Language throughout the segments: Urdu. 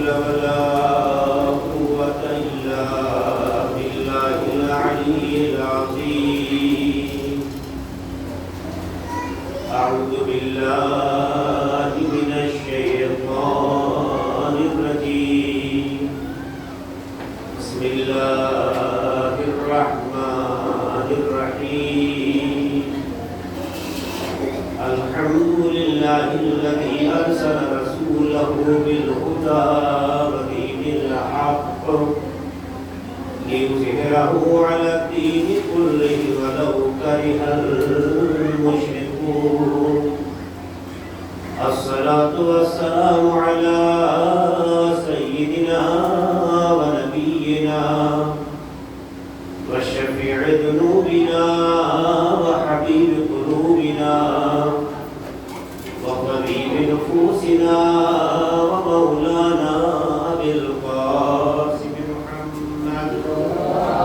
ولا قوة إلا بالله العلي العظيم. أعوذ بالله من الشيطان الرجيم. بسم الله الرحمن الرحيم. الحمد لله الذي أرسل رسوله بالهدى ودين الحق ليظهره على الدين كله ولو كره المشركون. الصلاة والسلام على سيدنا ونبينا وشفيع ذنوبنا وحبيب قلوبنا وطبيب نفوسنا ومولانا أبي القاسم محمد.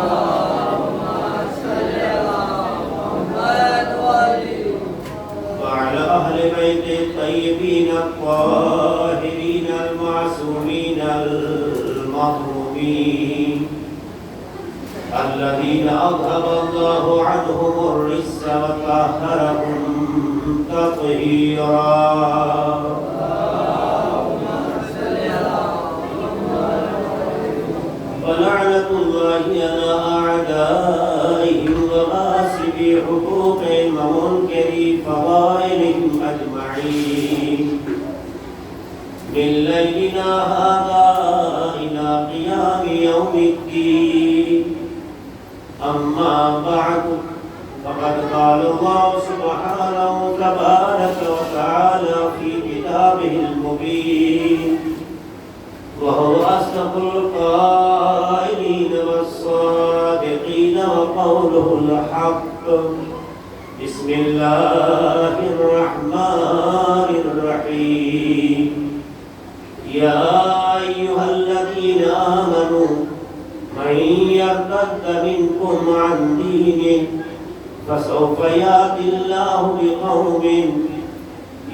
اللهم صل على محمد وعلى أهل بيت الطيبين الطاهرين المعصومين المظلومين الذين أذهب الله عنهم الرجس وطهرهم تطهيرا. ولعنة الله على أعدائهم وغاصبي حقوقهم ومنكري فضائلهم أجمعين من ليلنا هذا إلى قيام يوم الدين. أما بعد فقد قال الله سبحانه تبارك وتعالى في كتابه المبين وهو أصدق القائلين والصادقين وقوله الحق. بسم الله الرحمن الرحيم. يا أيها الذين آمنوا من يرتد منكم عن دينه فسوف يأتي الله بقوم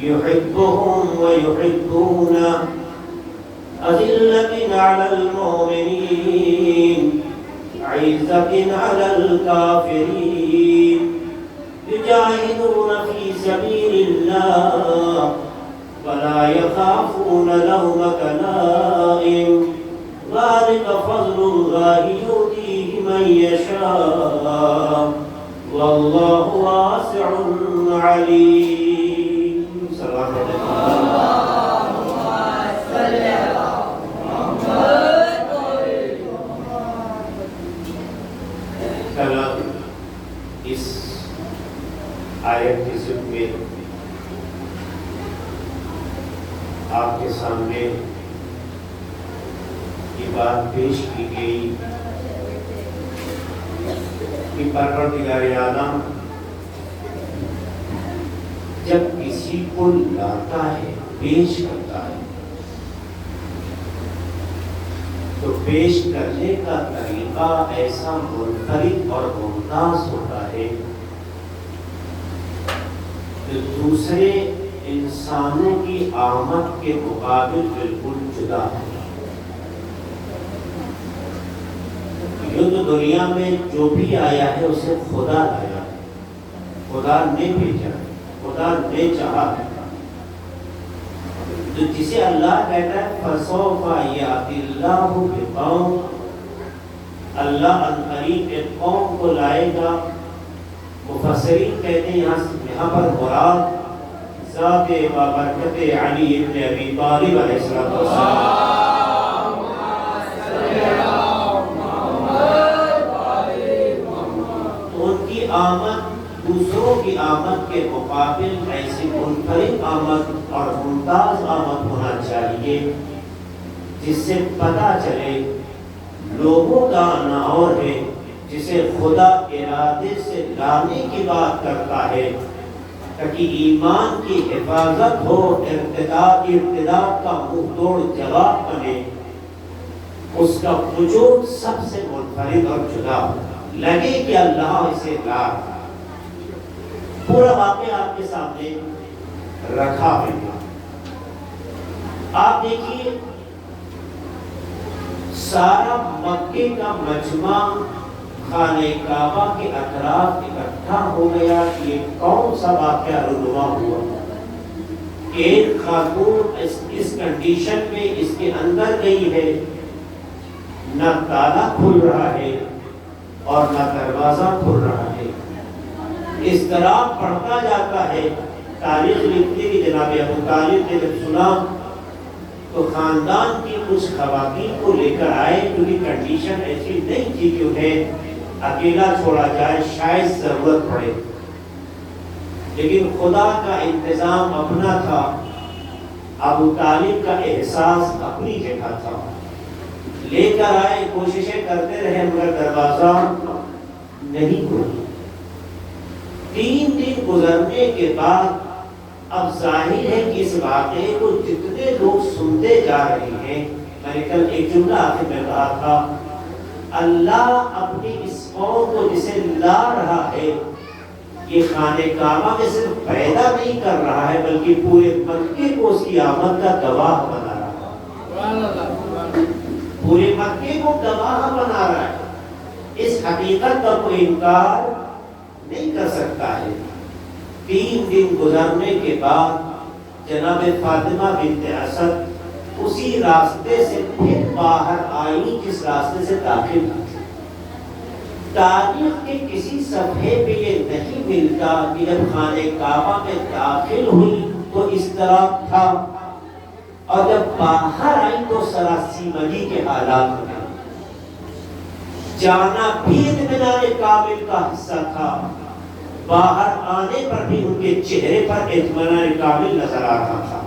يحبهم ويحبونه أذلة على المؤمنين عزة على الكافرين يجاهدون في سبيل الله ولا يخافون لومة لائم ذلك فضل الله يؤتيه من يشاء والله واسع عليم. سلام علیکم. کل اس آیت کی ضمن میں آپ کے سامنے یہ بات پیش کی گئی کہ پروردگار عالم جب کسی کو لاتا ہے پیش کرتا ہے تو پیش کرنے کا طریقہ ایسا منفرد اور ممتاز ہوتا ہے کہ دوسرے انسانوں کی آمد کے مقابل بالکل جدا ہے. جو دنیا میں جو بھی آیا ہے اسے خدا لایا ہے, خدا نے بھیجا ہے, خدا نے چاہا ہے. تو جسے اللہ کہتا ہے فَسَوْفَ يَأْتِي اللَّهُ بِقَوْمٍ, اللہ عنقریب ایک قوم کو لائے گا. مفسرین کہتے ہیں یہاں پر مراد ذات بابرکت علی ابن ابی طالب علیہ السلام. آمد دوسروں کی آمد کے مقابل ایسی منفرد آمد اور ممتاز آمد ہونا چاہیے جس سے پتہ چلے لوگوں کا آنا اور ہے جسے خدا ارادے سے لانے کی بات کرتا ہے تاکہ ایمان کی حفاظت ہو, ارتداد کا منہ توڑ جواب بنے, اس کا وجود سب سے منفرد اور جدا ہو, لگے کہ اللہ اسے لا. پورا واقعہ آپ کے سامنے رکھا ہے. آپ دیکھیے سارا مکے کا مجمع خانہ کعبہ کے اطراف اکٹھا ہو گیا. یہ کون سا واقعہ رونما ہوا؟ ایک خاتون اس کنڈیشن میں اس کے اندر گئی ہے، نہ تالا کھل رہا ہے اور نہ دروازہ کھل رہا ہے. اس طرح پڑھتا جاتا ہے. تاریخ لکھتے کہ جناب ابو طالب نے جب سنا تو خاندان کی کچھ خواتین کو لے کر آئے، کیونکہ کنڈیشن ایسی نہیں تھی کہ انہیں اکیلا چھوڑا جائے، شاید ضرورت پڑے. لیکن خدا کا انتظام اپنا تھا، ابو طالب کا احساس اپنی جگہ تھا. لے کر آئے، کوششیں کرتے رہے مگر دروازہ نہیں کھلا. 3 دن گزرنے کے بعد اب ظاہر ہے کہ اس واقعے کو جتنے لوگ سنتے جا رہے ہیں، میں نے کل ایک جملہ آخر میں کہا تھا، اللہ اپنی اس قوم کو جسے لا رہا ہے، یہ خانہ کعبہ میں صرف پیدا نہیں کر رہا ہے بلکہ پورے مکے کو اس کی آمد کا گواہ بنا رہا ہے. پورے مکے کو گواہ بنا رہا ہے. اس حقیقت کا کوئی انکار نہیں کر سکتا ہے. 3 دن گزرنے کے بعد جناب فاطمہ بنت اسد اسی راستے سے پھر باہر آئی جس راستے سے داخل ہوئی. تاریخ کے کسی صفحے پہ یہ نہیں ملتا کہ جب خانہ کعبہ میں داخل ہوئی تو اس طرح تھا اور جب باہر آئی تو سراسیمگی کے حالات میں. جانا بھی اطمینان کامل کا حصہ تھا، باہر آنے پر بھی ان کے چہرے پر اطمینان کامل نظر آ رہا تھا.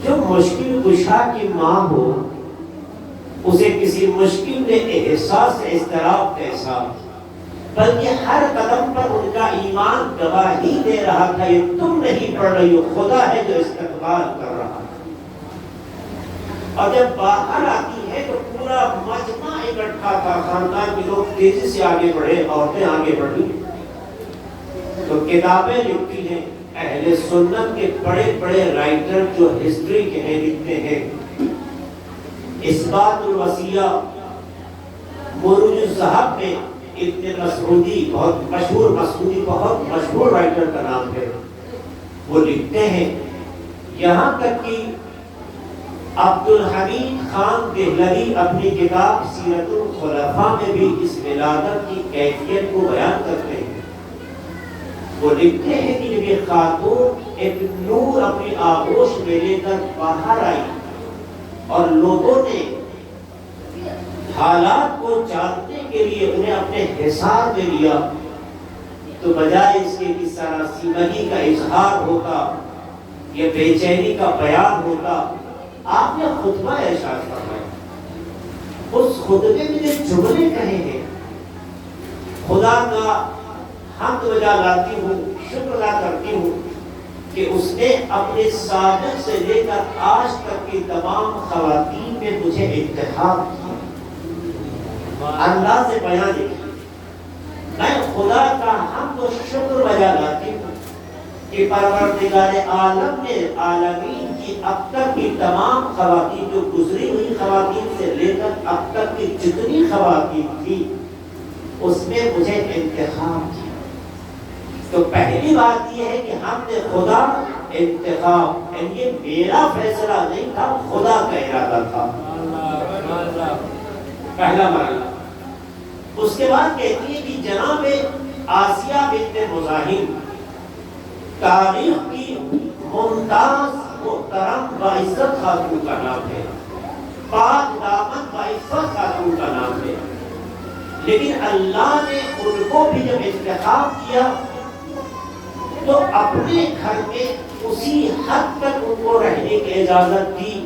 جو مشکل کشا کی ماں ہو اسے کسی مشکل میں احساس اضطراب کیسا، بلکہ ہر قدم پر ان کا ایمان گواہی دے رہا تھا، یہ تم نہیں پڑھ رہی ہو، خدا ہے جو استقبال کر رہا ہے. اور جب باہر آتی ہے تو پورا مجمع اکٹھا تھا. خاندان کے لوگ تیزی سے آگے بڑھے، عورتیں آگے بڑھی. تو کتابیں لکھتی ہیں اہل سنت کے بڑے بڑے رائٹر جو ہسٹری کے ہیں، لکھتے ہیں اثبات الوصیہ، مروج الذهب میں ابن مسعودی، بہت مشہور رائٹر کا نام ہے، وہ لکھتے ہیں یہاں تک کہ عبد الحمید خان دہلوی اپنی کتاب سیرت الخلفاء میں بھی اس ولادت کی کیفیت کو بیان کرتے ہیں. وہ لکھتے ہیں کہ جب یہ خاتون ایک نور اپنی آغوش میں لے کر باہر آئی اور لوگوں نے حالات کو جاننے کے لیے انہیں اپنے حصار میں لیا تو بجائے اس کے کہ سراسیمگی کا اظہار ہوتا یا بے چینی کا بیان ہوتا، آپ نے خطبہ ارشاد فرمایا. اس خطبے میں جو جملے کہے ہیں، خدا کا حمد بجا لاتی ہوں، شکر ادا کرتی ہوں کہ اس نے اپنے سابق سے لے کر آج تک کی تمام خواتین میں مجھے انتخاب کیا. اللہ سے بیان کیا، میں خدا کا حمد و شکر بجا لاتی ہوں کہ پروردگار عالم نے عالمین کی اب تک کی تمام خواتین، جو گزری ہوئی خواتین سے لے کر اب تک کی جتنی خواتین تھی، اس میں مجھے انتخاب کیا. تو پہلی بات یہ ہے کہ ہم نے خدا انتخاب، یہ میرا فیصلہ نہیں تھا، خدا کا ارادہ تھا. پہلا مرحلہ. اس کے بعد کہتی ہے کہ جناب آسیہ بنت مزاحم تاریخ کی ممتاز محترم باعزت خاتون کا نام ہے، پاک دامن باعزت خاتون کا نام ہے. لیکن اللہ نے ان کو بھی جب انتخاب کیا تو اپنے گھر میں اسی حد تک ان کو رہنے کی اجازت دی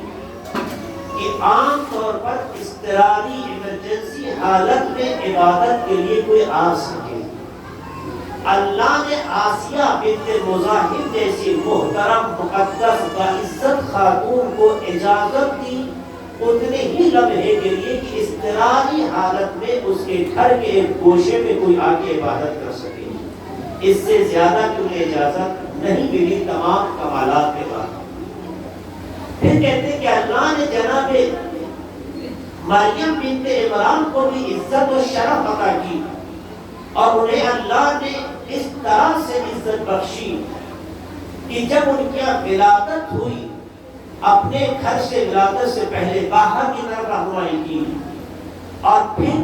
کہ عام طور پر اضطراری ایمرجنسی حالت میں عبادت کے لیے کوئی آ سکے. اللہ نے آسیہ بنت مزاحم جیسی محترم مقدس باعزت خاتون کو اجازت دی اتنے ہی لمحے کے لیے کہ اضطراری حالت میں اس کے گھر کے ایک گوشے میں کوئی آ کے عبادت کر سکے. اس سے زیادہ کی انہیں اجازت نہیں ملی تمام کمالات کے بعد. پھر کہتے ہیں کہ اللہ نے جناب مریم بنت عمران کو بھی عزت و شرف عطا کی اور انہیں اللہ نے اس طرح سے عزت بخشی کہ جب ان کی ولادت ہوئی اپنے گھر سے ولادت سے پہلے باہر کی طرف رہنمائی کی اور پھر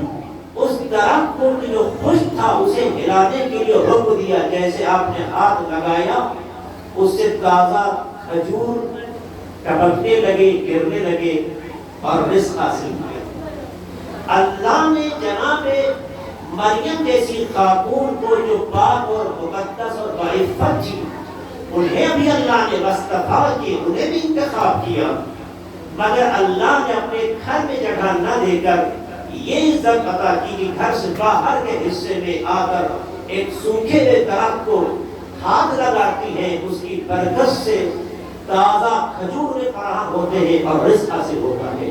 اس درخت کو جو خشک تھا اسے ہلانے کے لیے حکم دیا، جیسے آپ نے ہاتھ لگایا اس سے تازہ کھجور ٹپکنے لگے، گرنے لگے اور رزق حاصل کیا۔ اللہ نے جناب مریم جیسی خاتون کو جو پاک اور مقدس اور باعفت تھی انہیں بھی اللہ نے مصطفیٰ کی، انہیں بھی انتخاب کیا، مگر اللہ نے اپنے گھر میں جگہ نہ دے کر یہ عزت عطا کی کہ گھر سے باہر کے حصے میں آ کر ایک سوکھے ہوئے درخت کو ہاتھ لگاتی ہے، اس کی برکت سے تازہ کھجور فراہم ہوتے ہیں اور رزق حاصل ہوتا ہے۔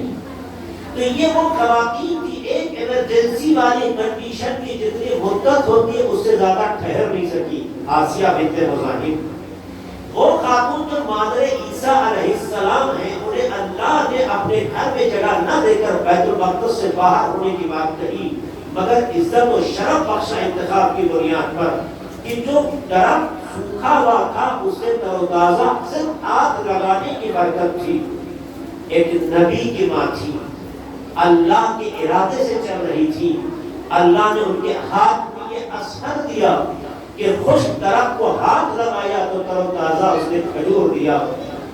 تو یہ وہ خواتین کی ایک ایمرجنسی والی کنڈیشن کی جتنی مدت ہوتی ہے اس سے زیادہ ٹھہر نہیں سکی۔ آسیہ بنت مزاحم وہ خاتون جو مادر عیسیٰ علیہ السلام ہیں، انہیں اللہ نے اپنے گھر میں جگہ نہ دے کر بیت المقدس سے باہر ہونے کی بات کہی، مگر عزت و شرف بخشا انتخاب کی بنیاد پر کہ جو درخت سوکھا ہوا تھا اسے تر و تازہ صرف ہاتھ لگانے کی برکت تھی۔ ایک نبی کی ماں تھی، اللہ کے ارادے سے چل رہی تھی، اللہ نے ان کے ہاتھ میں یہ اثر دیا کہ خشک درخت کو ہاتھ لگایا تو تر و تازہ اس نے کھجور دیا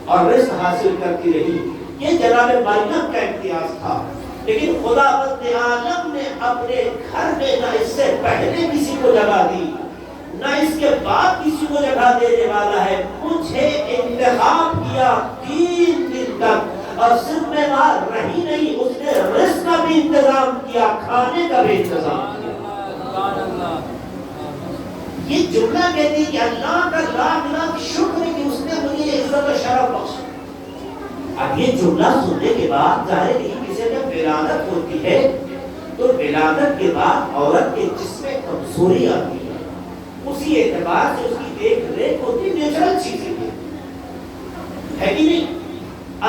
اور رزق حاصل کرتی رہی۔ یہ جناب مریم کا امتیاز تھا، لیکن خداوند عالم نے اپنے گھر میں نہ اس سے پہلے کسی کو جگہ دی نہ اس کے بعد کسی کو جگہ دینے والا ہے۔ مجھے انتخاب کیا 3 دن تک، اور صرف میں وہاں رہی نہیں، اس نے رزق کا بھی انتظام کیا، کھانے کا بھی انتظام کیا۔ یہ جملہ کہتی ہے کہ اللہ کا لاکھ لاکھ شکر ہے کہ اس نے مجھے عزت و شرف بخشا۔ اب یہ جملہ سننے کے بعد ظاہر ہے کہ کسی جب ولادت ہوتی ہے تو ولادت کے بعد عورت کے جسم میں کمزوری آتی ہے، اسی اعتبار سے اس کی دیکھ ریکھ ہوتی نیچرل چیزیں ہے کہ نہیں؟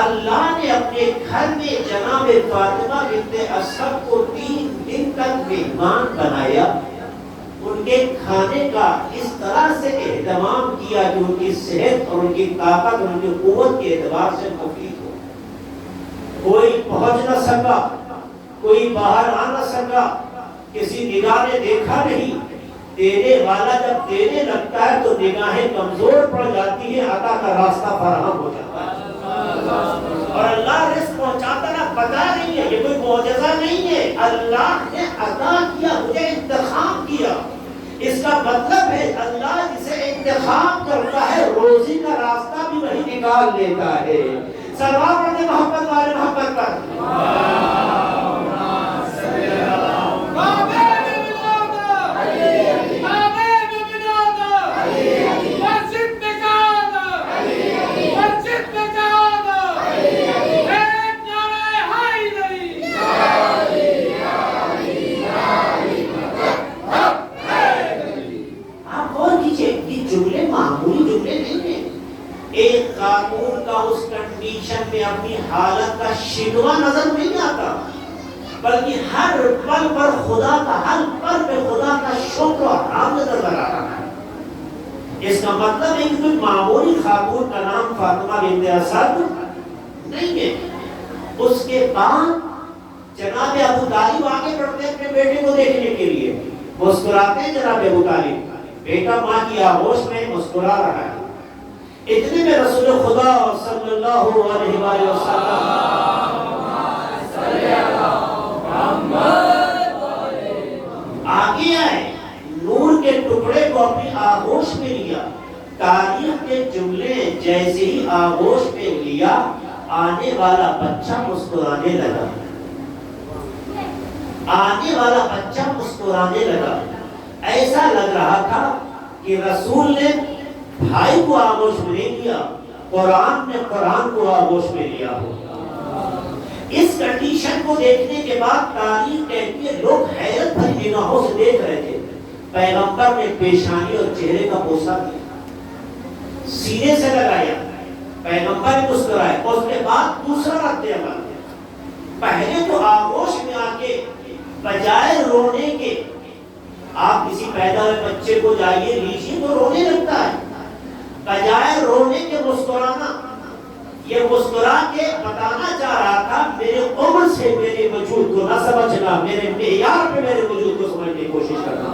اللہ نے اپنے گھر میں جناب فاطمہ بنت اسد کو 3 دن تک مہمان بنایا، ان کے کھانے کا اس طرح سے اہتمام کیا کہ ان کی صحت اور ان کی طاقت اور ان کی قوت کے اعتبار سے مفید ہو۔ کوئی پہنچ نہ سکا، کوئی باہر آ نہ سکا، کسی نگاہ نے دیکھا نہیں۔ دینے والا جب دینے لگتا ہے تو نگاہیں کمزور پڑ جاتی ہیں، عطا کا راستہ فراہم ہو جاتا ہے، اور اللہ رزق پہنچاتا نہ پتا نہیں ہے۔ یہ کوئی معجزہ نہیں ہے، اللہ نے عطا کیا، مجھے انتخاب کیا۔ اس کا مطلب ہے اللہ جسے انتخاب کرتا ہے روزی کا راستہ بھی وہی نکال لیتا ہے۔ سلام علیہ محمد والے محمد پر ایک قانون کا اس کنڈیشن میں اپنی حالت کا شکوہ نظر نہیں آتا، بلکہ ہر پل پر خدا کا، ہر پل پہ خدا کا شکر و حمد نظر آ رہا ہے۔ اس کا مطلب ہے کہ کوئی معمولی خاتون کا نام فاطمہ بنت اسد نہیں ہے۔ اس کے بعد جناب ابو طالب آگے بڑھتے ہیں اپنے بیٹے کو دیکھنے کے لیے، مسکراتے ہیں جناب ابو طالب، بیٹا ماں کی آغوش میں مسکرا رہا ہے۔ اتنے میں رسول خدا صلی اللہ علیہ وآلہ وسلم آگے آئے، نور کے ٹکڑے کو اپنی آغوش میں لیا۔ تاریخ کے جملے جیسے ہی آغوش میں لیا، آنے والا بچہ مسکرانے لگا، آنے والا بچہ مسکرانے لگا۔ ایسا لگ رہا تھا کہ رسول نے بھائی کو آغوش میں نہیں لیا، قرآن نے قرآن کو آغوش میں لیا ہو۔ اس کنڈیشن کو دیکھنے کے بعد تاریخ کہتی ہے لوگ حیرت بھری نگاہوں سے دیکھ رہے تھے۔ پیغمبر نے پیشانی اور چہرے کا بوسہ دیا، سینے سے لگایا، پیغمبر مسکرائے، اور اس کے بعد دوسرا رد عمل۔ پہلے تو آغوش بجائے رونے کے، آپ کسی پیدا ہوئے بچے کو جائیے لیجیے تو رونے لگتا ہے، بجائے رونے کے مسکرانا۔ یہ مسکرا کے بتانا چاہ رہا تھا میرے عمر سے میرے وجود کو نہ سمجھنا، میرے معیار پہ میرے وجود کو سمجھنے کی کوشش کرنا۔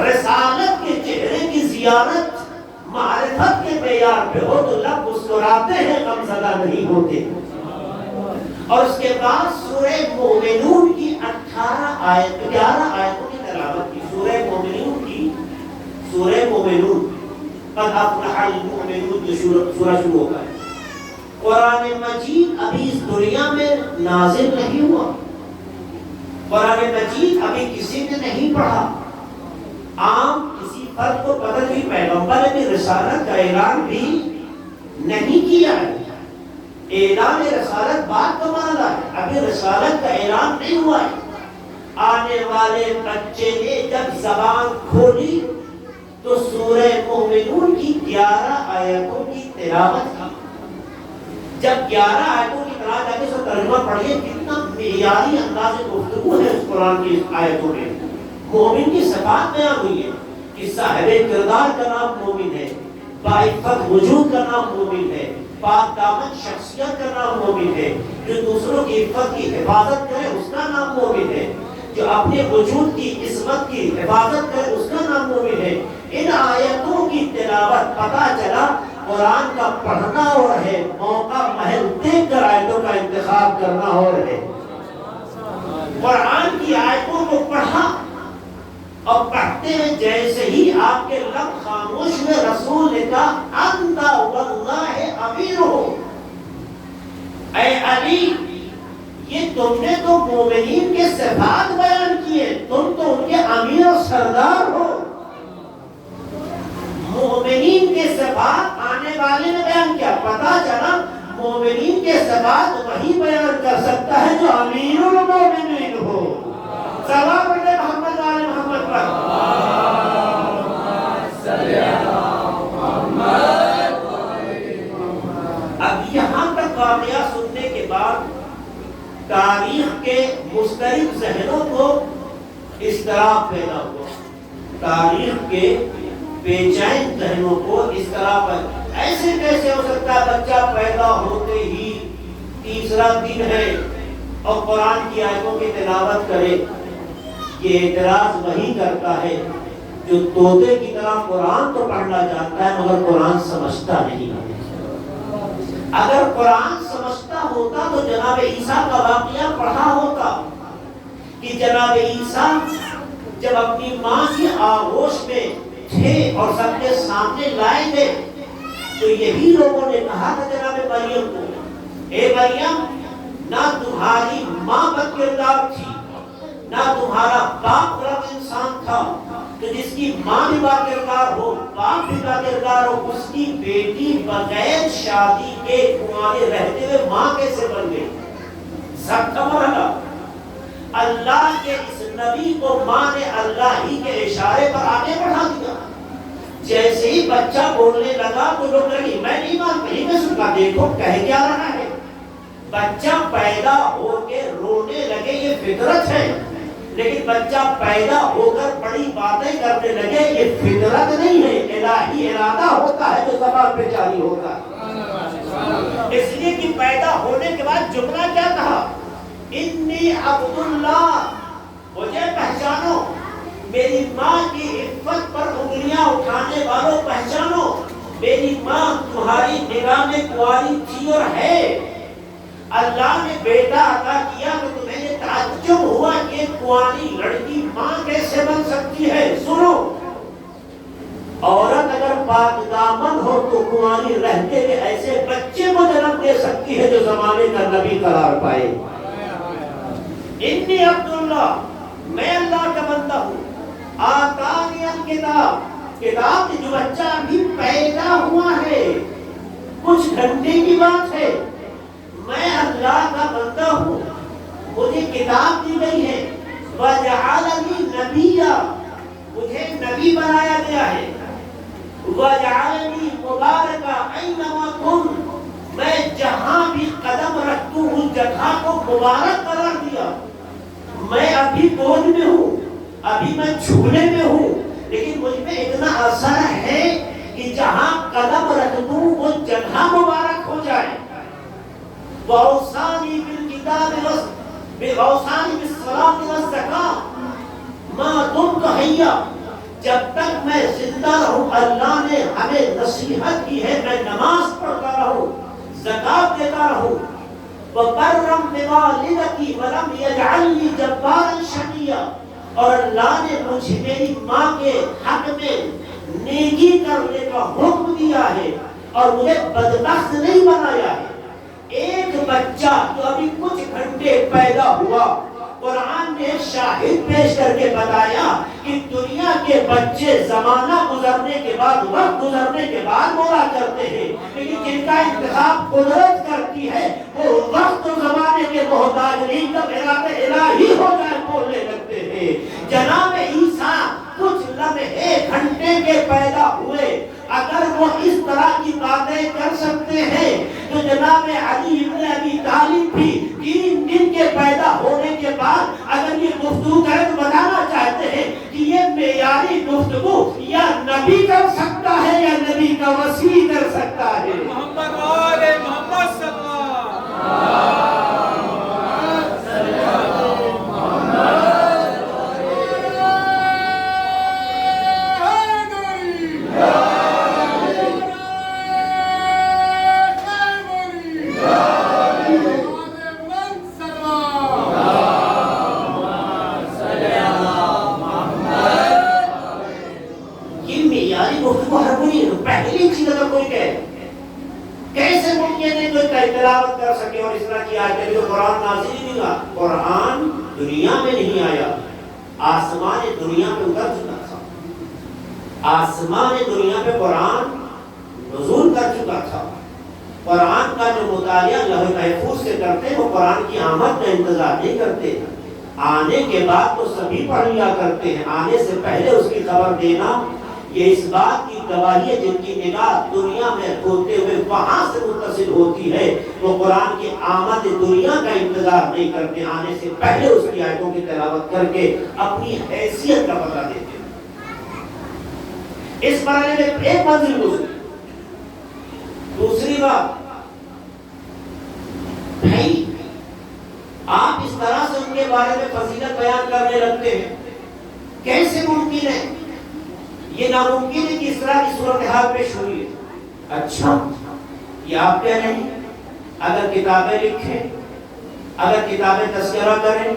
رسالت کے چہرے کی زیارت معرفت کے معیار پہ ہو تو لب مسکراتے ہیں، غم زدہ نہیں ہوتے۔ اور اس کے بعد سورہ مومنون کی 11 آیتوں کی تلاوت کی۔ سورہ مومنون کی، سورہ مومنون قد افلح المؤمنون جو سورہ شروع ہوتا ہے۔ قرآن مجید ابھی اس دنیا میں نازل نہیں ہوا، قرآن مجید ابھی کسی نے نہیں پڑھا، عام کسی فرد کو پتہ نہیں، پیغمبر نے بھی رسالت کا اعلان بھی نہیں کیا ہے۔ اعلان رسالت بات کا معاملہ ہے، ابھی رسالت کا اعلان نہیں ہوا ہے۔ آنے والے بچے نے جب زبان کھولی تو سورہ مومنون کی 11 آیتوں کی تلاوت کی۔ جب 11 آیتوں کی تلاوت آگے سے ترجمہ پڑھیے، کتنا معیاری انداز گفتگو ہے اس قرآن کی آیتوں میں۔ مومن کی صفات بیان ہوئی ہے کہ صاحب کردار کا نام مومن ہے، باعفت وجود کا نام مومن ہے، پاک دامن شخصیت کا نام مومن ہے، جو دوسروں کی عفت کی حفاظت کرے اس کا نام مومن ہے، جو اپنے وجود کی عصمت کی حفاظت کرے اس کا نام مومن ہے۔ ان آیتوں کی تلاوت پتہ چلا قرآن کا پڑھنا اور ہے، موقع محل دیکھ کر آیتوں کا انتخاب کرنا اور ہے۔ قرآن کی آیتوں کو پڑھا اور پڑھتے ہیں جیسے ہی آپ کے لب خاموش ہوئے، رسول نے کہا انت واللہ امیر، اے علی یہ تم نے تو مومنین کے صفات بیان کیے، تم تو ان کے امیر و سردار ہو۔ مومنین کے صفات آنے والے نے بیان کیا، پتہ چلا مومنین کے صفات وہی بیان کر سکتا ہے جو امیر المومنین ہو۔ سلام علیہ محمد والے محمد پر۔ اب یہاں تک واقعہ سننے کے بعد تاریخ کے مسترب ذہنوں کو اضطراب پیدا ہوا، تاریخ کے بے چین ذہنوں کو اضطراب پیدا۔ ایسے کیسے ہو سکتا ہے بچہ پیدا ہوتے ہی تیسرا دن ہے اور قرآن کی آیتوں کی تلاوت کرے؟ یہ اعتراض وہی کرتا ہے جو طوطے کی طرح قرآن تو پڑھنا جانتا ہے مگر قرآن سمجھتا نہیں۔ اگر قرآن سمجھتا ہوتا تو جناب عیسیٰ کا واقعہ پڑھا ہوتا کہ جناب عیسیٰ جب اپنی ماں کی آغوش میں تھے اور سب کے سامنے لائے گئے تو یہی لوگوں نے کہا تھا جناب مریم کو، اے مریم نہ تمہاری ماں بد کردار تھی نہ تمہارا باپ غلط انسان تھا، تو جس کی ماں بھی با کردار ہو باپ بھی با کردار ہو، اس کی بیٹی بغیر شادی کے کنواری رہتے ہوئے ماں کیسے بن گئی؟ سب کا مرحلہ اللہ کے اس نبی کو ماں نے اللہ ہی کے اشارے پر آگے بڑھا دیا۔ جیسے ہی بچہ بولنے لگا تو لوگ لگی میں نہیں مانتا، کہیں میں سنتا دیکھو کہہ کیا رہا ہے۔ بچہ پیدا ہو کے رونے لگے یہ فطرت ہے، لیکن بچہ پیدا ہو کر بڑی باتیں کرنے لگے یہ فطرت نہیں ہے، الہی ارادہ ہوتا ہے جو زبان پہ جاری ہوتا ہے۔ اس لیے کہ پیدا ہونے کے بعد جملہ کیا کہا، انی عبداللہ، مجھے پہچانو، میری ماں کی عفت پر انگلیاں اٹھانے والوں پہچانو، میری ماں تمہاری نگاہ میں کنواری تھی اور ہے۔ اللہ نے بیٹا عطا کیا تو تمہیں یہ تعجب ہوا کہ کنواری لڑکی ماں کیسے بن سکتی ہے؟ سنو، عورت اگر پاک دامن ہو تو کنواری رہتے ہوئے ایسے بچے کو جنم دے سکتی ہے جو زمانے کا نبی قرار پائے۔ انی عبداللہ، میں اللہ کا بندہ ہوں، آتانی الکتاب، کتاب جو بچہ ابھی پیدا ہوا ہے، کچھ گھنٹے کی بات ہے، میں اللہ کا بندہ ہوں، مجھے کتاب دی گئی ہے، وَجَعَلَنِي نَبِيًّا، مجھے نبی بنایا گیا ہے، وَجَعَلَنِي مُبَارَكًا أَيْنَمَا كُنتُ، میں جہاں بھی قدم رکھتا ہوں اس جگہ کو مبارک قرار دیا۔ میں ابھی گود میں ہوں، ابھی میں جھولے میں ہوں، لیکن مجھ میں اتنا اثر ہے کہ جہاں قدم رکھ دوں وہ جگہ مبارک ہو جائے۔ وَأَوْصَانِي بِالْكِتَابِ وَأَوْصَانِي بِالصَّلَاةِ وَالزَّكَاةِ مَا دُمْتُ حَيًّا، جب تک میں زندہ رہوں اللہ نے ہمیں نصیحت کی ہے میں نماز پڑھتا رہوں، زکات دیتا رہوں۔ وَبَرًّا بِوَالِدَتِي وَلَمْ يَجْعَلْنِي جَبَّارًا شَقِيًّا، اور اللہ نے مجھے میری ماں کے حق میں نیکی کرنے کا حکم دیا ہے اور مجھے بدبخت نہیں بنایا ہے۔ ایک بچہ جو ابھی کچھ گھنٹے پیدا ہوا، قرآن نے شاہد پیش کر کے بتایا کہ دنیا کے بچے زمانہ گزرنے کے بعد، وقت گزرنے کے بعد بولا کرتے ہیں، لیکن جن کا انتخاب قدرت کرتی ہے وہ وقت و زمانے کے محتاج نہیں، جب ارادہ الہی ہو جائے بولنے لگتے ہیں۔ جناب عیسیٰ کچھ لمحے گھنٹے کے پیدا ہوئے، اگر وہ اس طرح کی باتیں کر سکتے ہیں تو جناب علی ابن ابی طالب بھی 3 دن کے پیدا ہونے کے بعد اگر یہ گفتگو کرے تو بتانا چاہتے ہیں کہ یہ معیاری گفتگو یا نبی کر سکتا ہے یا نبی کا وسیع کر سکتا ہے۔ محمد آل محمد صلی اللہ پہلی چیز اگر کوئی کہے کیسے ممکن ہے کوئی تلاوت کر سکے اور اس طرح کی آیت ہے جو قرآن نازل ہی نہیں ہوا؟ قرآن دنیا میں نہیں آیا، آسمان دنیا پہ اتر چکا تھا، آسمان دنیا پہ قرآن نزول کر چکا تھا۔ قرآن کا جو مطالعہ لوح محفوظ سے کرتے ہیں وہ قرآن کی آمد کا انتظار نہیں کرتے، آنے کے بعد تو سبھی پڑھ لیا کرتے ہیں، آنے سے پہلے اس کی خبر دینا یہ اس بات کی گواہی ہے جن کی نگاہ دنیا میں ہوتے ہوئے وہاں سے متصل ہوتی ہے وہ قرآن کی آمد دنیا کا انتظار نہیں کرتے، آنے سے پہلے اس کی آیتوں کی تلاوت کر کے اپنی حیثیت کا پتہ دیتے ہیں۔ اس مرحلے میں ایک منزل گزری۔ دوسری بات، بھائی آپ اس طرح سے ان کے بارے میں فضیلت بیان کرنے لگتے ہیں، کیسے ممکن ہے؟ یہ ناممکن ہے کہ اس طرح کی صورتحال پیش ہوئی ہے۔ اچھا یہ آپ کہہ رہے ہیں، اگر کتابیں لکھیں، اگر کتابیں تذکرہ کریں،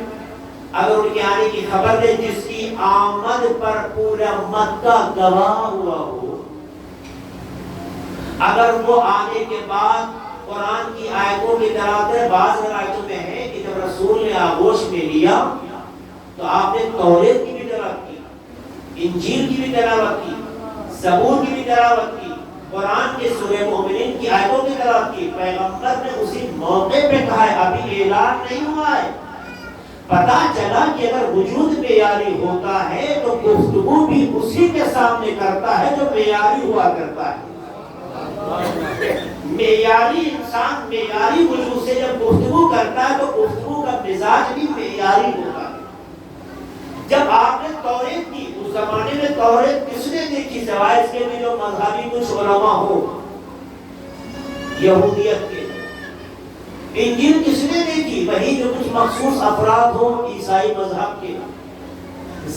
اگر ان کے آنے کی خبر دیں جس کی آمد پر پورا مکہ گواہ ہوا ہو، اگر وہ آنے کے بعد قرآن کی آیتوں کی تلاوت، بعض آیتوں میں ہے کہ جب رسول نے آغوش میں لیا تو آپ نے توریت کی بھی تلاوت کی، انجیل کی بھی تلاوت کی، زبور کی بھی تلاوت کی، قرآن کے سورہ مومنین کی آیتوں کی تلاوت کی۔ پیغمبر نے اسی موقع پہ کہا ہے، ابھی اعلان نہیں ہوا ہے۔ پتا چلا کہ اگر وجود معیاری ہوتا ہے تو گفتگو بھی اسی کے سامنے کرتا ہے جو معیاری ہوا کرتا ہے۔ معیاری انسان معیاری وجود سے جب گفتگو کرتا ہے تو گفتگو کا مزاج بھی معیاری ہوتا ہے۔ جب آپ نے توریت کی، اس زمانے میں توریت کس نے دیکھی سوائے اس کے بھی جو مذہبی کچھ علماء ہو یہودیت کے؟ انجیل کس نے دیکھی؟ وہی جو کچھ مخصوص افراد ہو عیسائی مذہب کے۔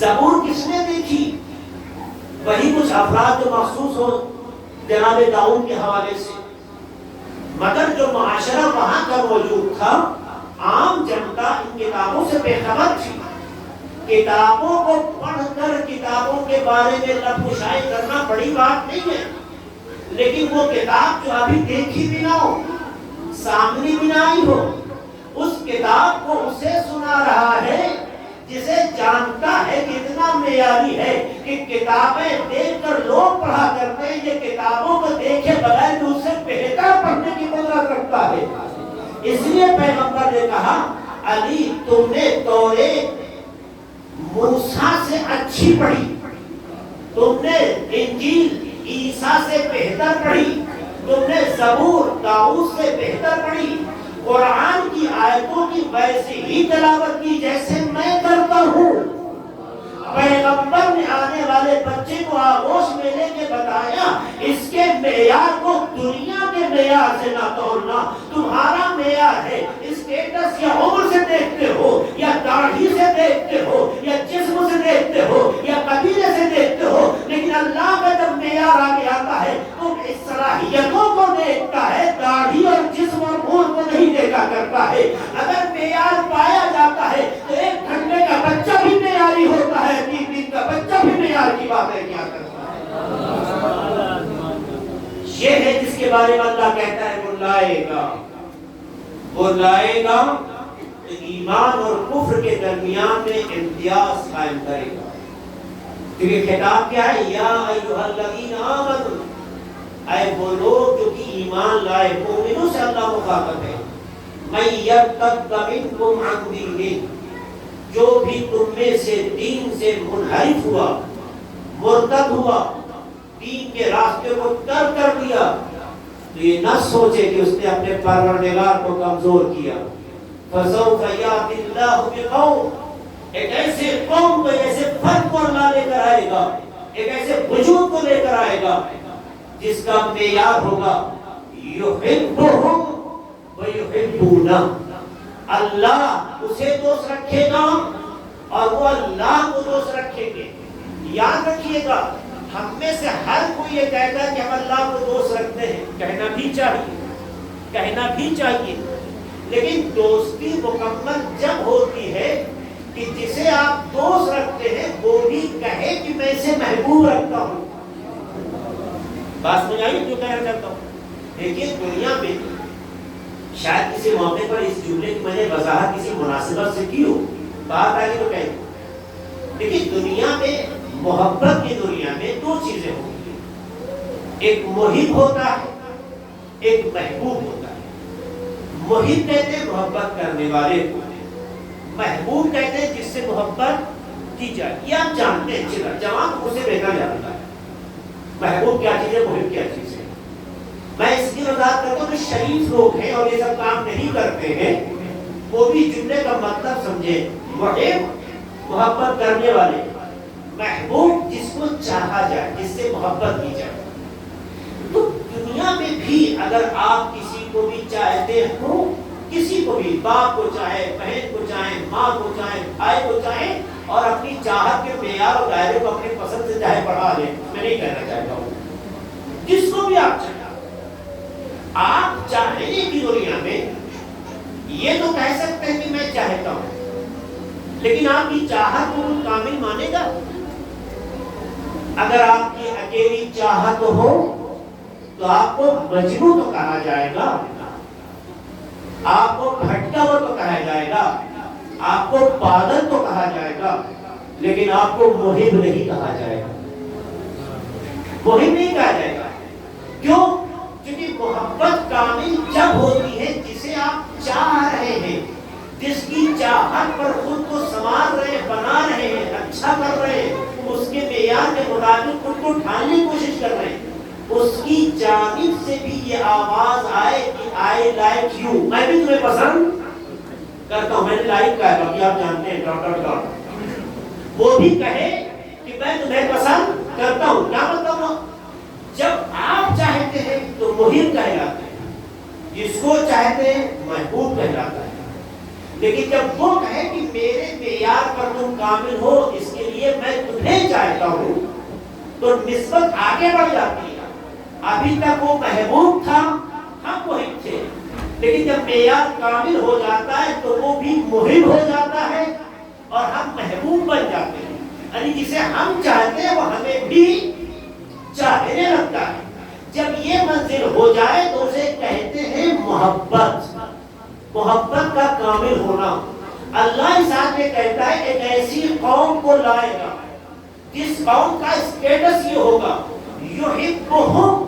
زبور کس نے دیکھی؟ وہی کچھ افراد جو مخصوص ہو جناب داؤد کے حوالے سے۔ مگر جو معاشرہ وہاں کا موجود تھا، عام جنتا ان کتابوں سے بے خبر تھی۔ کتابوں کو پڑھ کر کتابوں کے بارے میں لفظ کشائی کرنا بڑی بات نہیں ہے، لیکن وہ کتاب جو ابھی دیکھی بھی نہ ہو، سامنے بھی نہ آئی ہو، اس کتاب کو اسے سنا رہا ہے جسے جانتا ہے کہ اتنا معیاری ہے کہ کتابیں دیکھ کر لوگ پڑھا کرتے ہیں، یہ کتابوں کو دیکھے بغیر بھی اس سے بہتر پڑھنے کی قدرت رکھتا ہے۔ اس لیے پیغمبر نے کہا، علی تم نے توریت موسیٰ سے اچھی پڑھی، تم نے انجیل عیسیٰ سے بہتر پڑھی، تم نے زبور داؤد سے بہتر پڑھی، قرآن کی آیتوں کی ویسے ہی تلاوت کی جیسے میں کرتا ہوں. پیغمبر نے آنے والے بچے کو آغوش میں لے کے بتایا اس کے معیار کو دنیا کے معیار سے نہ تولنا. تمہارا معیار ہے اسٹیٹس یا عمر سے دیکھتے ہو یا داڑھی سے دیکھتے ہو یا جسم سے دیکھتے ہو یا قبیلے سے دیکھتے ہو, لیکن اللہ کا جب معیار آگے آتا ہے تو اس صلاحیتوں کو دیکھتا ہے, داڑھی اور جسم اور عمر کو نہیں دیکھا کرتا ہے. اگر معیار پایا جاتا ہے تو 1 گھنٹے کا بچہ بھی معیاری ہوتا ہے, 3 دن کا بچہ بھی معیار کی باتیں کیا کرتا ہے. یہ ہے جس کے بارے میں اللہ کہتا ہے وہ لائے گا ایمان اور کفر کے درمیان میں امتیاز قائم کرے گا. کیونکہ خطاب کیا ہے, یا ایھا الذین آمنوا, اے وہ لوگ جو کہ ایمان لائے. مومنوں سے اللہ مخاطب ہے. من یرتد منکم عن دینہ, جو بھی تم میں سے دین سے منحرف ہوا, مرتد ہوا, دین کے راستے کو ترک کر دیا, تو یہ نہ سوچے کہ اس نے اپنے پروردگار کو کمزور کیا. فسوف یأتی اللہ بقوم, ایک ایسے قوم کو, ایسے فرد کو اللہ لے کر آئے گا, ایک ایسے وجود کو لے کر آئے گا جس کا معیار ہوگا یحبہم ویحبونہ. اللہ اسے دوست رکھے گا اور وہ اللہ کو دوست رکھیں گے. یاد رکھیے گا, ہم میں سے ہر کوئی یہ کہتا ہے کہ ہم اللہ کو دوست رکھتے ہیں. کہنا بھی چاہیے, لیکن دوستی مکمل جب ہوتی ہے کہ جسے آپ دوست رکھتے ہیں وہ بھی کہے کہ میں اسے محبوب رکھتا ہوں. بات سمجھ آئی جو کہنا چاہتا ہوں؟ دیکھیے دنیا میں شاید کسی موقع پر اس جملے کی میں نے وضاحت کسی مناسبت سے کی ہو, بات آئی تو کہیں. لیکن دنیا میں, محبت کی دنیا میں 2 چیزیں ہوتی ہیں. ایک محب ہوتا ہے, ایک محبوب ہوتا ہے. محب کہتے ہیں محبت کرنے والے کو, محبوب کہتے ہیں جس سے محبت کی جائے. یہ آپ جانتے ہیں اچھی طرح, جوان اسے بہتر جانتا ہے محبوب کیا چیز ہے, محب کیا چیز ہے. میں اس کی وضاحت کرتا ہوں کہ شریف لوگ ہیں اور یہ سب کام نہیں کرتے ہیں, وہ بھی جملے کا مطلب سمجھے. محب محبت کرنے والے, محبوب جس کو چاہا جائے, جس سے محبت کی جائے. تو دنیا میں بھی اگر آپ کسی کو بھی چاہتے ہو, کسی کو بھی, باپ کو چاہے, بہن کو چاہے, ماں کو چاہے, بھائی کو چاہے, اور اپنی چاہت کے معیار اور دائرے کو اپنی پسند سے چاہے بڑھا لیں, میں نہیں کہنا چاہتا ہوں, جس کو بھی آپ چاہیں. آپ چاہنے کی دنیا میں یہ تو کہہ سکتے ہیں کہ میں چاہتا ہوں, لیکن آپ کی چاہت کو کامل مانے گا؟ اگر آپ کی اکیلی چاہت ہو تو آپ کو مجنون تو کہا جائے گا, آپ کو بھٹکا ہوا تو کہا جائے گا, آپ کو پاگل تو کہا جائے گا, لیکن آپ کو محب نہیں کہا جائے گا. محب نہیں کہا جائے گا. کیوں؟ کیونکہ محبت کامل جب ہوتی ہے جسے آپ چاہ رہے ہیں, جس کی چاہت پر خود کو سنوار رہے ہیں, بنا رہے ہیں, اچھا کر رہے ہیں, اس کے معیار کے مطابق خود کو ڈھالنے کی کوشش کر رہے ہیں, اس کی جانب سے بھی یہ آواز آئے کہ آئی لائک یو, میں بھی تمہیں پسند کرتا ہوں. میں نے لائک کہا ہے, باقی آپ جانتے ہیں ڈاٹ ڈاٹ ڈاٹ. وہ بھی کہے کہ میں تمہیں پسند کرتا ہوں. کیا مطلب ہو؟ جب آپ چاہتے ہیں تو محب کہلاتے ہیں, جس کو چاہتے ہیں محبوب کہلاتا ہے. لیکن جب وہ کہے کہ میرے معیار پر تم کامل ہو, اس کے لیے میں تمہیں چاہتا ہوں, تو نسبت آگے بڑھ جاتی ہے. ابھی تک وہ محبوب تھا, ہم محب تھے, لیکن جب معیار کامل ہو جاتا ہے تو وہ بھی محب ہو جاتا ہے اور ہم محبوب بن جاتے ہیں. یعنی جسے ہم چاہتے ہیں وہ ہمیں بھی چاہنے لگتا ہے. جب یہ منزل ہو جائے تو اسے کہتے ہیں محبت, محبت کا کامل ہونا. اللہ اس آیت میں کہتا ہے ایک ایسی قوم کو لائے گا جس قوم کا اسٹیٹس یہ ہوگا یحبہم,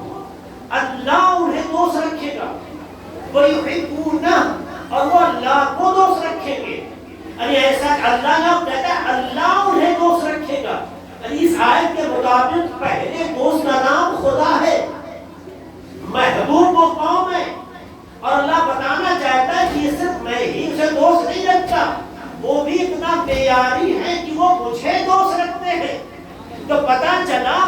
اللہ انہیں دوست رکھے گا, ویحبونہ, اور وہ اللہ کو دوست رکھیں گے. یعنی ایسا اللہ نہ کہتا ہے اللہ انہیں دوست رکھے گا. یعنی اس آیت کے مطابق پہلے دوست کا نام خدا ہے, محبوب وہ قوم ہے, اور اللہ بتانا چاہتا ہے کہ یہ صرف میں ہی اسے دوست نہیں رکھتا، وہ بھی اتنا معیاری ہے کہ وہ مجھے دوست رکھتے ہیں۔ تو پتا چلا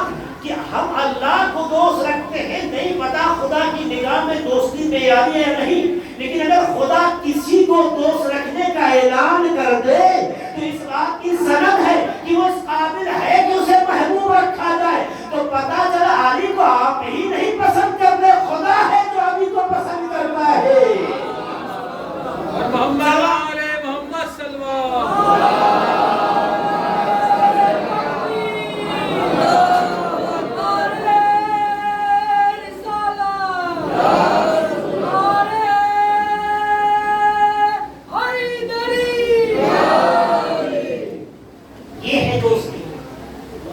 کہ ہم اللہ کو دوست رکھتے ہیں، نہیں پتا خدا کی نگاہ میں دوستی معیاری ہے نہیں، لیکن اگر خدا کسی کو دوست رکھنے کا اعلان کر دے تو اس بات کی سند ہے کہ وہ اس قابل ہے کہ اسے محبوب رکھا جائے۔ تو پتا چلا علی کو آپ ہی نہیں پسند کرتے، خدا ہے جو علی کو پسند کرتا ہے۔ محمد صلی اللہ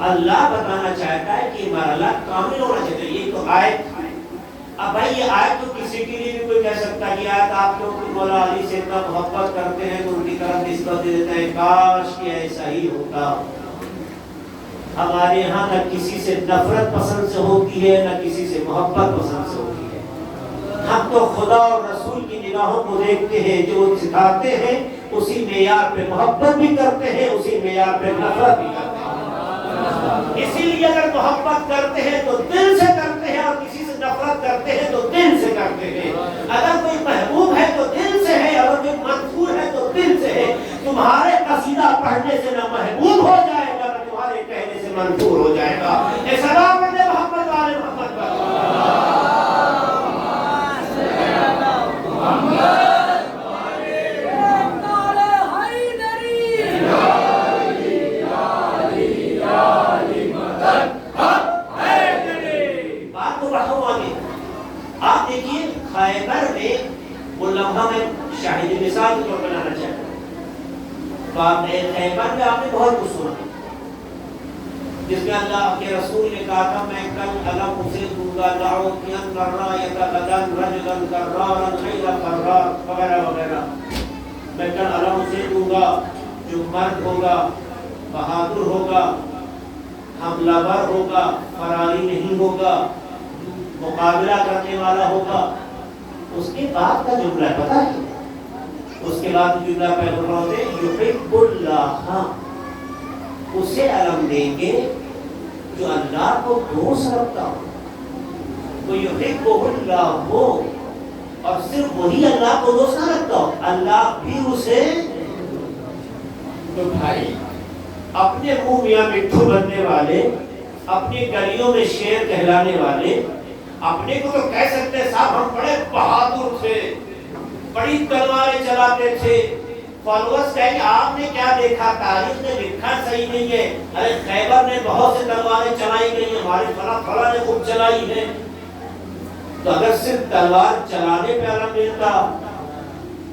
اللہ بتانا چاہتا ہے کہ مرحلہ کامل ہونا چاہیے۔ یہ تو آیت، اب بھائی یہ آیت تو کسی کے لیے بھی کوئی کہہ سکتا کہ آیت آپ لوگ مولا علی سے اتنا محبت کرتے ہیں تو ان کی طرف نسبت دے دیتے ہیں، کاش کہ ایسا ہی ہوتا۔ ہمارے یہاں نہ کسی سے نفرت پسند سے ہوتی ہے نہ کسی سے محبت پسند سے ہوتی ہے۔ ہم تو خدا اور رسول کی نگاہوں کو دیکھتے ہیں، جو وہ سکھاتے ہیں اسی معیار پہ محبت بھی کرتے ہیں، اسی معیار پہ نفرت بھی کرتے ہیں۔ اسی لیے اگر محبت کرتے ہیں تو دل سے کرتے ہیں، اور کسی سے نفرت کرتے ہیں تو دل سے کرتے ہیں۔ اگر کوئی محبوب ہے تو دل سے ہے، اگر کوئی منصور ہے تو دل سے ہے۔ تمہارے قصیدہ پڑھنے سے نہ محبوب ہو جائے گا نہ تمہارے کہنے سے منصور ہو جائے گا۔ اے سلام پڑھنے محمد والے محمد پر۔ آپ دیکھیے خیبر میں وہ لمحہ میں شاہد مثال کے طور پر لانا چاہتا ہوں۔ باب خیبر میں آپ نے بہت کچھ سنا، جس میں اللہ کے رسول نے کہا تھا میں کل علم اسے دوں گا لعوتین کررایت غدن رجلا کرارا غیر کرار وغیرہ وغیرہ۔ میں کل علم اسے دوں گا جو مرد ہوگا، بہادر ہوگا، حملہ ور ہوگا، فراری نہیں ہوگا، مقابلہ کرنے والا ہوگا۔ اس کے بعد کا جملہ پتہ ہے، اس کے بعد جملہ پیغمبر نے یحب اللہ، اسے علم دیں گے جو اللہ کو دوست رکھتا ہو، وہ یحب اللہ ہو، اور صرف وہی اللہ کو دوست نہ رکھتا ہو، اللہ بھی اسے۔ تو بھائی اپنے منہ میاں مٹھو بننے والے، اپنی گلیوں میں شیر کہلانے والے، اپنے کو تو کہہ سکتے ہیں صاحب ہم بڑے بہادر تھے، بڑی تلواریں چلاتے تھے، فالوورز کہیں گے آپ نے کیا دیکھا، تاریخ نے لکھا صحیح نہیں ہے، ارے خیبر نے بہت سے تلواریں چلائی گئی ہیں، ہماری فلاں نے خوب چلائی ہے۔ تو اگر صرف تلوار چلانے پہ علم ملتا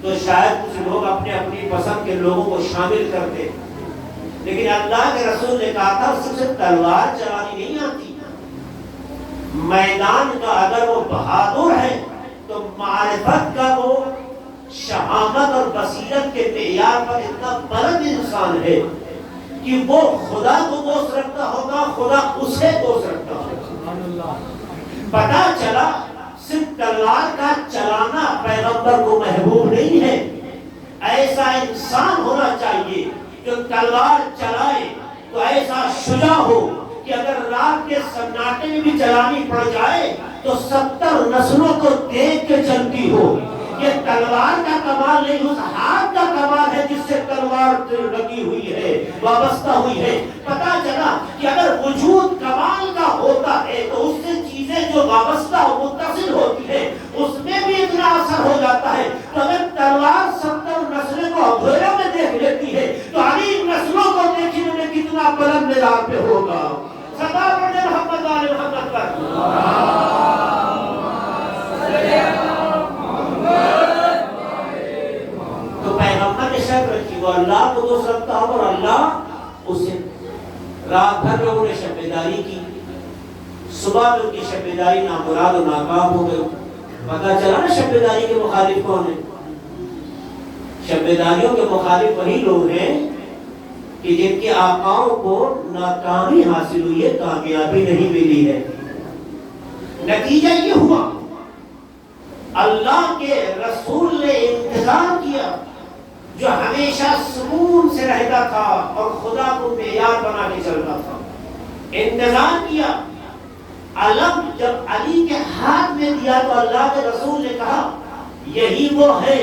تو شاید کچھ لوگ اپنے اپنی پسند کے لوگوں کو شامل کرتے، لیکن اللہ کے رسول نے کہا تھا صرف تلوار چلانی نہیں آتی، میدان کا اگر وہ بہادر ہے تو معرفت کا وہ شہامت اور بصیرت کے معیار پر اتنا بلند انسان ہے کہ وہ خدا کو دوست رکھتا ہوگا، خدا اسے دوست رکھتا ہوگا۔ پتا چلا صرف تلوار کا چلانا پیغمبر کو محبوب نہیں ہے، ایسا انسان ہونا چاہیے جو تلوار چلائے تو ایسا شجاع ہو کہ اگر رات کے سناٹے میں بھی چلانی پڑ جائے تو 70 نسلوں کو دیکھ کے چلتی ہو۔ یہ تلوار کا کمال نہیں، اس ہاتھ کا کمال ہے جس سے تلوار لگی ہوئی ہے، وابستہ ہوئی ہے۔ پتا چلا کہ اگر وجود کمال کا ہوتا ہے تو اس سے چیزیں جو وابستہ متصل ہوتی ہے اس میں بھی اتنا اثر ہو جاتا ہے۔ تو اگر تلوار 70 نسلوں کو اندھیروں میں دیکھ لیتی ہے تو علی نسلوں کو دیکھنے میں کتنا بلند معیار پہ ہوگا۔ صدا پڑھنے محمد والے محمد پر۔ تو پیغمبر نے شرط رکھی وہ اللہ کو دوست رکھتا ہو، اور اللہ اسے۔ رات بھر لوگوں نے شب بیداری کی، صبح میں ان کی شب بیداری نامراد و ناکام ہو گئی۔ پتا چلا نا شب بیداری کے مخالف کون ہیں؟ شب بیداریوں کے مخالف وہی لوگ ہیں کہ جن کے آقاؤں کو ناکامی حاصل ہوئی ہے، کامیابی نہیں ملی ہے۔ نتیجہ یہ ہوا اللہ کے رسول نے انتظار کیا، جو ہمیشہ سکون سے رہتا تھا اور خدا کو معیار بنا کے چلتا تھا، انتظار کیا۔ علم جب علی کے ہاتھ میں دیا تو اللہ کے رسول نے کہا یہی وہ ہے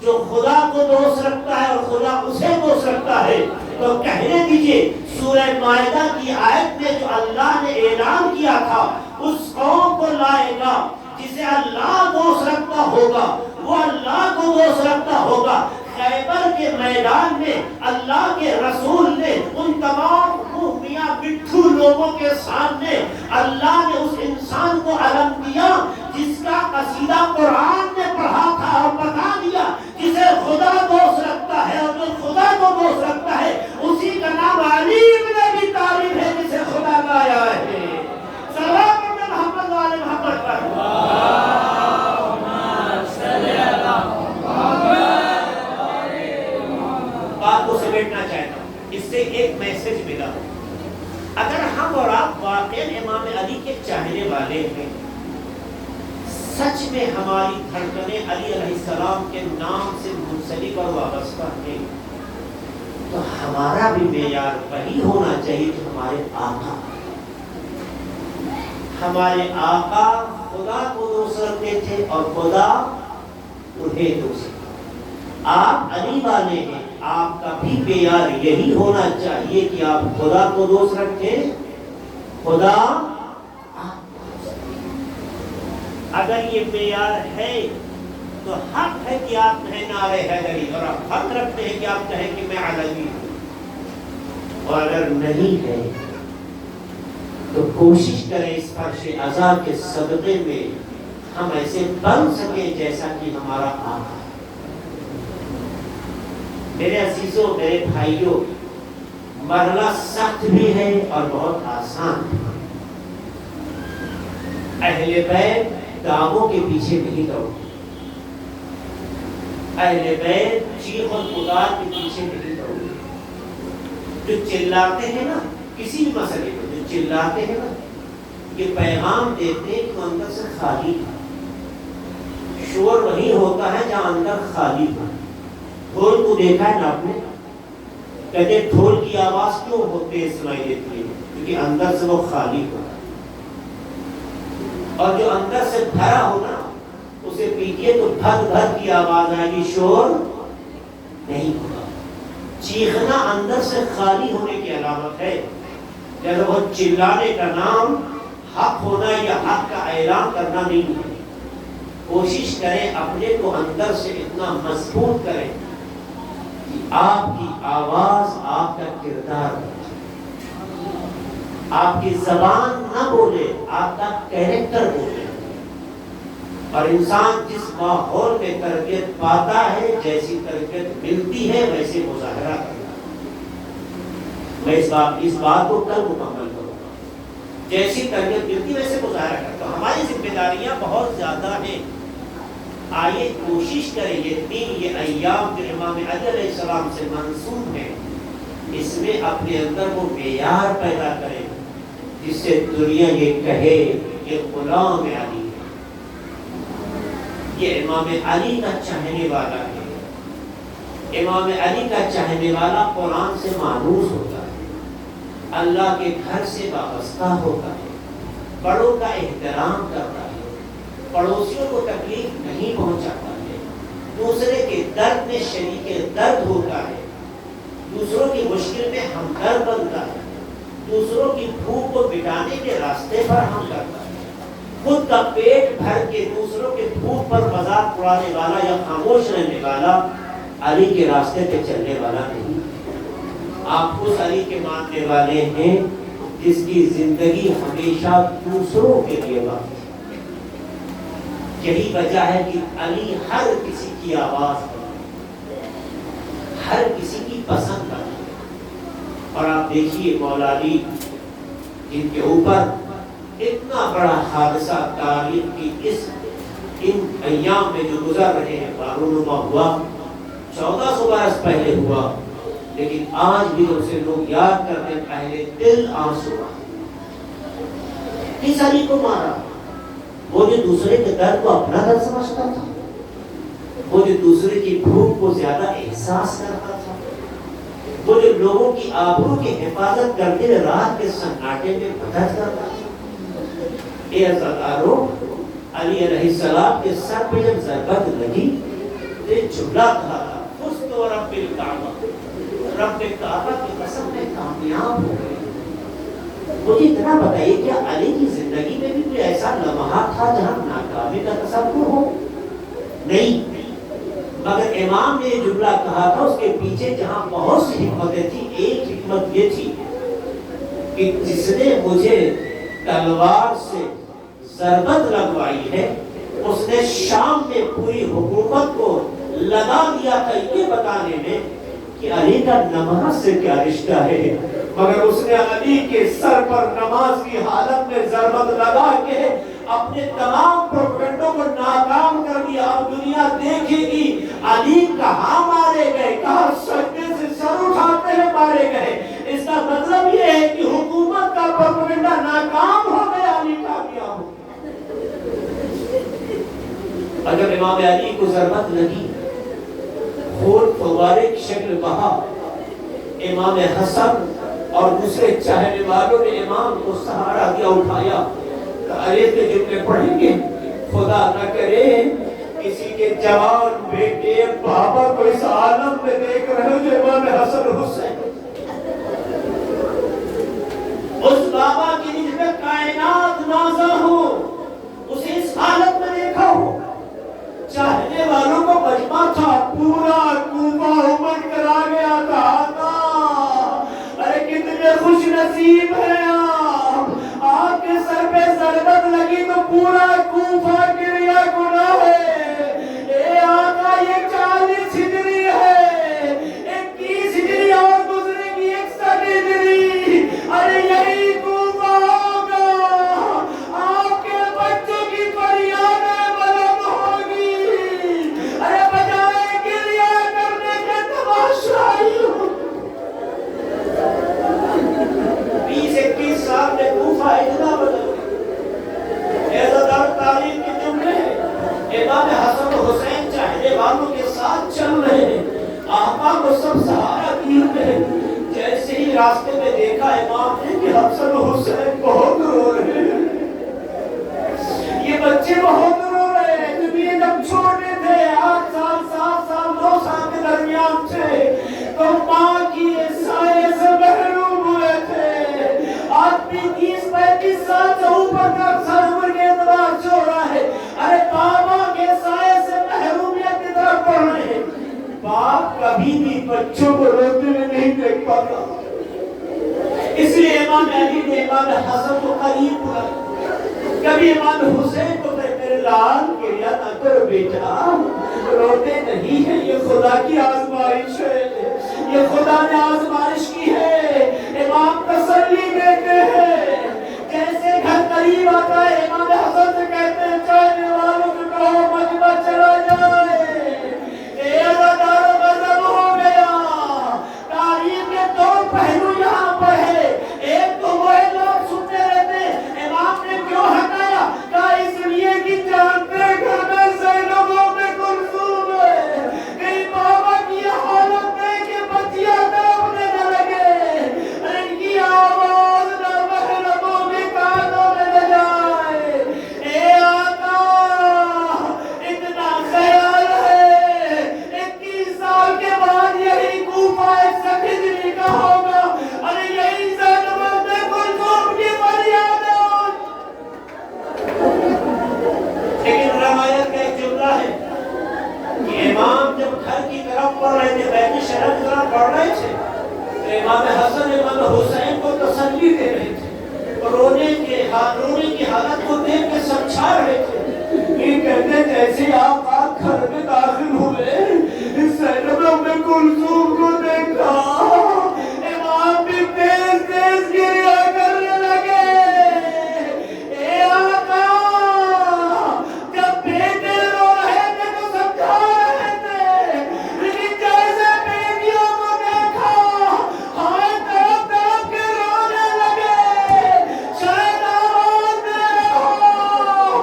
جو خدا کو دوست رکھتا ہے اور خدا اسے دوست رکھتا ہے۔ تو کہنے دیجئے سورہ مائدہ کی آیت میں جو اللہ نے اعلان کیا تھا اس قوم کو لائے گا جسے اللہ دوست رکھتا ہوگا، وہ اللہ کو دوست رکھتا ہوگا۔ خیبر کے میدان میں اللہ کے رسول نے ان تمام میاں بٹھو لوگوں کے سامنے اللہ نے اس انسان کو علم دیا جس کا قصیدہ قرآن نے پڑھا تھا اور بتا دیا جسے خدا دوست رکھتا ہے، اور جو خدا کو دوست رکھتا ہے اسی کا نام علی بن ابی طالب ہے جسے خدا لایا ہے۔ سلام محمد والے محمد پر۔ بات کو سمیٹنا چاہتا ہوں، اس سے ایک میسج ملا۔ اگر ہم اور آپ واقعی امام علی کے چاہنے والے ہیں، سچ میں ہماری دھڑکنیں علی علیہ السلام کے نام سے منسلک اور وابستہ ہیں، تو ہمارا بھی معیار وہی ہونا چاہیے جو ہمارے آقا۔ ہمارے آقا خدا کو دوست رکھتے تھے اور خدا انہیں دوست۔ آپ علی والے ہیں، آپ کا بھی معیار یہی ہونا چاہیے کہ آپ خدا کو دوست رکھیں، خدا اگر یہ معیار ہے تو حق ہے کہ آپ کہیں نعرہ حیدری، اور آپ حق رکھتے ہیں کہ آپ کہیں کہ میں علوی ہوں۔ اور اگر نہیں ہے تو کوشش کریں اس فرش عزا کے صدقے میں ہم ایسے بن سکیں جیسا کہ ہمارا آقا۔ میرے عزیزوں، میرے بھائیوں، مرحلہ سخت بھی ہے اور بہت آسان بھی۔ اہل بیت دعووں کے پیچھے نہیں دوڑ، اہل بیت چیخ اور پکار کے پیچھے نہیں دوڑ۔ جو چلاتے ہیں نا کسی بھی مسئلے کو، جو چلاتے ہیں نا، یہ پیغام دیتے ہیں کہ اندر سے خالی ہے۔ شور وہی ہوتا ہے جہاں اندر خالی ہے۔ ڈھول کو دیکھا ہے نا آپ نے، کہتے ڈھول کی آواز کیوں تیز سنائی دیتی ہے؟ کیونکہ اندر سے وہ خالی ہو، اور جو اندر سے بھرا ہو نا اسے پیٹیے تو دھک دھک کی آواز آئے گی، شور نہیں ہوگا۔ چیخنا اندر سے خالی ہونے کی علامت ہے۔ جب وہ چلانے کا نام حق ہونا یا حق کا اعلان کرنا نہیں ہے۔ کوشش کریں اپنے کو اندر سے اتنا مضبوط کریں کہ آپ کی آواز آپ کا کردار، آپ کی زبان نہ بولے، آپ کا کیریکٹر بولے۔ اور انسان جس ماحول میں تربیت پاتا ہے، جیسی تربیت ملتی ہے ویسے مظاہرہ کرتا ہے۔ میں اس بات کو کل مکمل کروں گا۔ جیسی تربیت ملتی ہے ویسے مظاہرہ کرتا ہوں۔ ہماری ذمہ داریاں بہت زیادہ ہیں۔ آئیے کوشش کریں یہ دن، یہ ایام جو امام علی علیہ السلام سے منسوب ہیں، اس میں اپنے اندر وہ معیار پیدا کریں جس سے دنیا یہ کہے کہ غلام علی ہے، یہ امام علی کا چاہنے والا ہے۔ امام علی کا چاہنے والا قرآن سے مانوس ہوتا ہے، اللہ کے گھر سے وابستہ ہوتا ہے، بڑوں کا احترام کرتا ہے، پڑوسیوں کو تکلیف نہیں پہنچاتا ہے، دوسرے کے درد میں شریک درد ہوتا ہے، دوسروں کی مشکل میں ہمدرد بنتا ہے، دوسروں کی بھوک کو مٹانے کے راستے پر ہم کرتا ہے، خود کا پیٹ بھر کے دوسروں کے بھوک پر مذاق اڑانے والا یا خاموش رہنے والا علی کے راستے پہ چلنے والا نہیں۔ آپ اس علی کے ماننے والے ہیں جس کی زندگی ہمیشہ دوسروں کے لیے واقع۔ یہی وجہ ہے کہ علی ہر کسی کی آواز ہے، ہر کسی کی پسند ہے۔ اور آپ دیکھیے مولا علی جن کے اوپر اتنا بڑا حادثہ تاریخ کی ان ایام میں جو گزر رہے ہیں، بارونما ہوا 1400 برس پہلے ہوا، لیکن آج بھی اسے لوگ یاد کرتے ہیں، پہلے دل آنسو۔ کس علی کو مارا؟ وہ جو دوسرے کے درد کو اپنا درد سمجھتا تھا، وہ جو دوسرے کی بھوک کو زیادہ احساس کرتا تھا، وہ جو لوگوں کی آبرو کی حفاظت کرتے ہوئے رات کے سناٹے میں مدد کرتا تھا۔ اے عزادارو، علی علیہ السلام کے سر پہ جب ضربت لگی تو جملہ کہا تھا، فزت ورب الکعبہ، رب کعبہ کی قسم میں کامیاب ہو گئے۔ مجھے اتنا بتائیے کیا علی کی زندگی میں بھی کوئی ایسا لمحہ تھا جہاں ناکامی کا تصور ہو؟ نہیں، مگر امام نے یہ جملہ کہا تھا، اس کے پیچھے جہاں بہت سی حکمتیں تھی، ایک حکمت یہ تھی کہ جس نے مجھے تلوار سے ضربت لگوائی ہے اس نے شام میں پوری حکومت کو لگا دیا تھا یہ بتانے میں کہ علی کا نماز سے کیا رشتہ ہے، مگر اس نے علی کے سر پر نماز کی حالت میں ضربت لگا کے اپنے تمام پروپیگنڈوں کو ناکام کر دیا۔ اب دنیا دیکھے گی علی کہاں مارے گئے، کہاں سجدے سے سر اٹھاتے ہوئے مارے گئے۔ اس کا مطلب یہ ہے کہ حکومت کا پروپیگنڈا ناکام ہو گیا، علی کامیاب ہو گیا۔ اگر امام علی کو ضربت لگی، خون فوارے کی شکل بہا، امام حسن اور دوسرے چاہنے والوں نے امام کو سہارا دیا، اٹھایا۔ تعریف کے جملے پڑھیں گے، خدا نہ کرے کسی کے جوان بیٹے بابا کو اس عالم میں دیکھ رہے ہو جو امام حسن حسین، اس بابا کی جس میں کائنات نازا ہو، اسے اس حالت میں دیکھا ہو۔ چاہنے والوں کو مجمع تھا، پورا کوفہ امٹ کر آ گیا تھا، آقا ارے کتنے خوش نصیب ہیں آپ کے سر پہ ضربت لگی تو پورا کوفہ گریا گناہ ہے۔ اے آقا یہ 40 ہجری ہے، 21 ہجری اور گزرے گی 61 ہجری، ارے یہی کوفہ ہوگا، آپ کے بچوں کی فریادیں بلند ہوگی، ارے بجائے گریہ کرنے کے تماشائی ہو۔ 20-21 سال میں کوفہ اتنا بدل گیا۔ عزادار تاریخ کے جملے امام حسن و حسین چاہنے والوں کے ساتھ چل رہے ہیں، آقا کو سب سہارا دیے ہوئے۔ جیسے ہی راستے میں دیکھا امام نے کہ حسن و حسین بہت رو رہے ہیں، یہ بچے بہت رو رہے ہیں، جب یہ جب چھوٹے تھے 8 سال 7 سال 2 سال کے درمیان تھے تو ماں کی سائے سے محروم ہوئے تھے۔ آدمی 30-35 سال سے اوپر کا اکثر عمر کے اعتبار سے ہو رہا ہے، ارے بابا کے سائے سے محرومیت کی طرف بڑھ رہے ہیں۔ باپ کبھی بھی بچوں کو روتے ہوئے نہیں دیکھ پاتا، اس لیے امام علی نے امام حسن کو قریب بلایا، کبھی امام حسین کو میرے لال گریہ نہ کرو بیٹا، روتے نہیں ہیں، یہ خدا کی آزمائش ہے، یہ خدا نے آزمائش کی ہے۔ امام تسلی دیتے ہیں، جیسے گھر قریب آتا ہے امام حسن سے کہتے ہیں چاہنے والوں کو کہو مجمع چلا جائے۔ اے عزادارو غضب ہو گیا۔ تاریخ کے 2 پہلو یہاں پر ہے، ایک تو وہ لوگ سنتے رہتے ہیں امام نے کیوں ہٹایا، کہا اس لیے کہ جانتے گھر میں زینب و ام کلثوم ہے، کہیں بابا کی حالت دیکھ کے بچیاں تڑپنے نہ لگے، ان کی آواز نہ محرموں کے کانوں میں نہ جائے۔ اے آقا اتنا خیال ہے 21 سال کے بعد یہی کوفہ 61 ہجری کا ہوگا، ارے یہی زینب و ام کلثوم کی فریاد ہے۔ لیکن روایت کا ایک جملہ ہے کہ امام جب گھر کی طرف پڑھ رہے تھے، بیت شہر کی طرف پڑھ رہے تھے تو امام حسن امام حسین کو تسلی دے رہے تھے، اور رونے کی حالت کو دیکھ کے سمجھا رہے تھے۔ یہ کہتے جیسے آپ گھر میں داخل ہوئے زینب ام کلثوم کو دیکھا، امام بھی تیز تیز گریہ کرنے لگے۔ اے آقا جب بیٹے رو رہے تھے تو سمجھا رہے تھے، لیکن جیسے بیٹیوں کو دیکھا ہائے تڑپ تڑپ کے رونے لگے۔ شاید آواز دے رہے ہو